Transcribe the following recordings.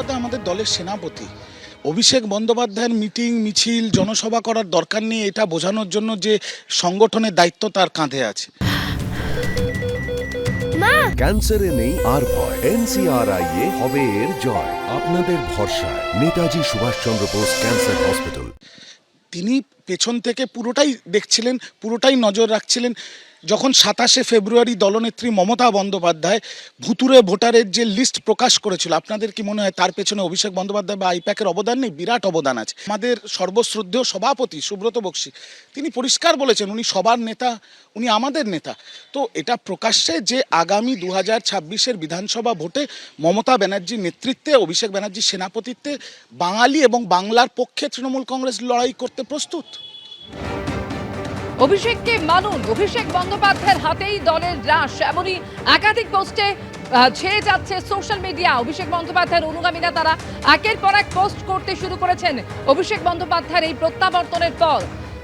বন্দ্যোপাধ্যায় আমাদের দলের সেনাপতি। অভিষেক বন্দ্যোপাধ্যায়ের মিটিং মিছিল জনসভা করার দরকার নেই এটা বোঝানোর জন্য যে সংগঠনের দায়িত্ব তার কাঁধে আছে। ক্যান্সারে নেই আর ভয়, NCRI হবে এর জয়। আপনাদের ভরসায় নেতাজি সুভাষচন্দ্র বোস ক্যান্সার হসপিটাল। তিনি পেছন থেকে পুরোটাই দেখছিলেন, পুরোটাই নজর রাখছিলেন। যখন 27শে ফেব্রুয়ারি দলনেত্রী মমতা বন্দ্যোপাধ্যায় ভুতুরে ভোটারের যে লিস্ট প্রকাশ করেছিল, আপনাদের কি মনে হয় তার পেছনে অভিষেক বন্দ্যোপাধ্যায় বা আইপ্যাকের অবদান নেই? বিরাট অবদান আছে। আমাদের সর্বশ্রদ্ধেয় সভাপতি সুব্রত বক্সী তিনি পরিষ্কার বলেছেন উনি সবার নেতা, উনি আমাদের নেতা। তো এটা প্রকাশ্যে যে আগামী 2026-এর বিধানসভা ভোটে মমতা ব্যানার্জির নেতৃত্বে, অভিষেক ব্যানার্জির সেনাপতিত্বে বাঙালি এবং বাংলার পক্ষে তৃণমূল কংগ্রেস লড়াই করতে প্রস্তুত। অভিষেককে মানুন, অভিষেক বন্দ্যোপাধ্যায়ের হাতেই দলের রাশ, এমনই একাধিক পোস্টে ছেয়ে যাচ্ছে সোশ্যাল মিডিয়া। অভিষেক বন্দ্যোপাধ্যায়ের অনুগামীরা তারা একের পর এক পোস্ট করতে শুরু করেছেন অভিষেক বন্দ্যোপাধ্যায়ের এই প্রত্যাবর্তনের পর।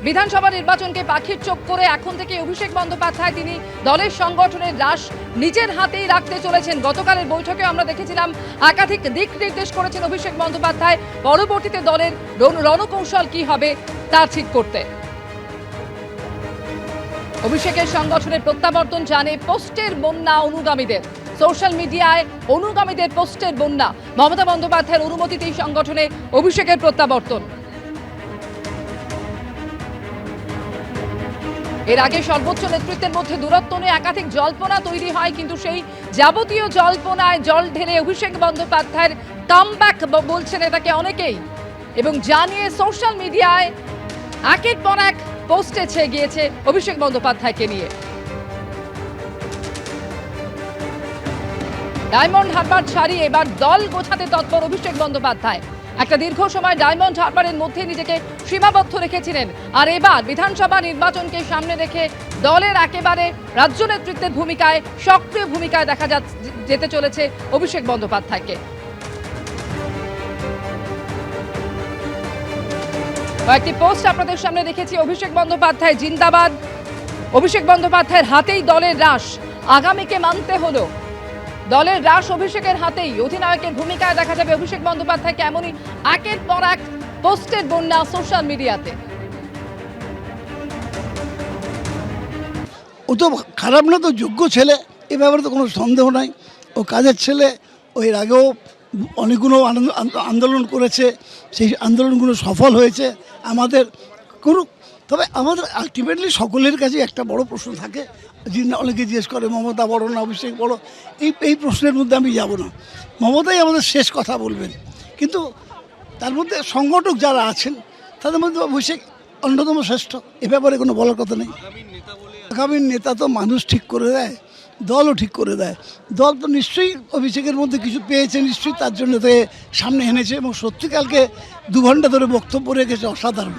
বিধানসভা নির্বাচনকে পাখির চোখ করে এখন থেকে অভিষেক বন্দ্যোপাধ্যায় তিনি দলের সংগঠনের রাশ নিজের হাতেই রাখতে চলেছেন। গতকালের বৈঠকে আমরা দেখেছিলাম একাধিক দিক নির্দেশ করেছেন অভিষেক বন্দ্যোপাধ্যায়, পরবর্তীতে দলের রণকৌশল কি হবে তা ঠিক করতে। অভিষেকের সংগঠনের প্রত্যাবর্তন জানে পোস্টের বন্যা অনুগামীদের, সোশ্যাল মিডিয়ায় অনুগামীদের পোস্টের বন্যা। মমতা বন্দ্যোপাধ্যায়ের অনুমতিতেই সংগঠনে অভিষেকের প্রত্যাবর্তন। এর আগে সর্বোচ্চ নেতৃত্বের মধ্যে দূরত্ব নিয়ে একাধিক জল্পনা তৈরি হয়, কিন্তু সেই যাবতীয় জল্পনায় জল ঢেলে অভিষেক বন্দ্যোপাধ্যায়ের কামব্যাক বলছেন এটাকে অনেকেই, এবং জানিয়ে সোশ্যাল মিডিয়ায় একের পর এক পোস্টে ছেয়ে গিয়েছে অভিষেক বন্দ্যোপাধ্যায়কে নিয়ে। ডায়মন্ড হারবার ছাড়িয়ে এবার দল গোছাতে তৎপর অভিষেক বন্দ্যোপাধ্যায়। একটা দীর্ঘ সময় ডায়মন্ড হারবারের মধ্যে নিজেকে সীমাবদ্ধ রেখেছিলেন, আর এবার বিধানসভা নির্বাচনকে সামনে রেখে দলের একেবারে রাজ্য নেতৃত্বের ভূমিকায়, সক্রিয় ভূমিকায় দেখা যেতে চলেছে অভিষেক বন্দ্যোপাধ্যায়কে। কয়েকটি পোস্ট আপনাদের সামনে রেখেছি। অভিষেক বন্দ্যোপাধ্যায় জিন্দাবাদ, অভিষেক বন্দ্যোপাধ্যায়ের হাতেই দলের রাশ, আগামীকে মানতে হলো। দলের রাশ অভিষেকের হাতেই, অধিনায়কের ভূমিকায় দেখা যাবে অভিষেক বন্দ্যোপাধ্যায়কে। এমনই একের পর এক পোস্টের বন্যা সোশ্যাল মিডিয়াতে। ও তো খারাপ না, তো যোগ্য ছেলে, এ ব্যাপারে তো কোনো সন্দেহ নাই। ও কাজের ছেলে, ও এর আগেও অনেকগুলো আন্দোলন করেছে, সেই আন্দোলনগুলো সফল হয়েছে। আমাদের করুক, তবে আমাদের আলটিমেটলি সকলের কাছে একটা বড় প্রশ্ন থাকে, অনেকে জিজ্ঞেস করে মমতা বড় না অভিষেক বড়। এই প্রশ্নের মধ্যে আমি যাব না। মমতাই আমাদের শেষ কথা বলবেন, কিন্তু তার মধ্যে সংগঠক যারা আছেন তাদের মধ্যে অভিষেক অন্যতম শ্রেষ্ঠ, এ ব্যাপারে কোনো বলার কথা নেই। আগামী নেতা তো মানুষ ঠিক করে দেয়, দলও ঠিক করে দেয়। দল তো নিশ্চয়ই অভিষেকের মধ্যে কিছু পেয়েছে, নিশ্চয়ই তার জন্য সামনে এনেছে, এবং সত্যিকালকে 2 ঘন্টা ধরে বক্তব্য রেখেছে, অসাধারণ।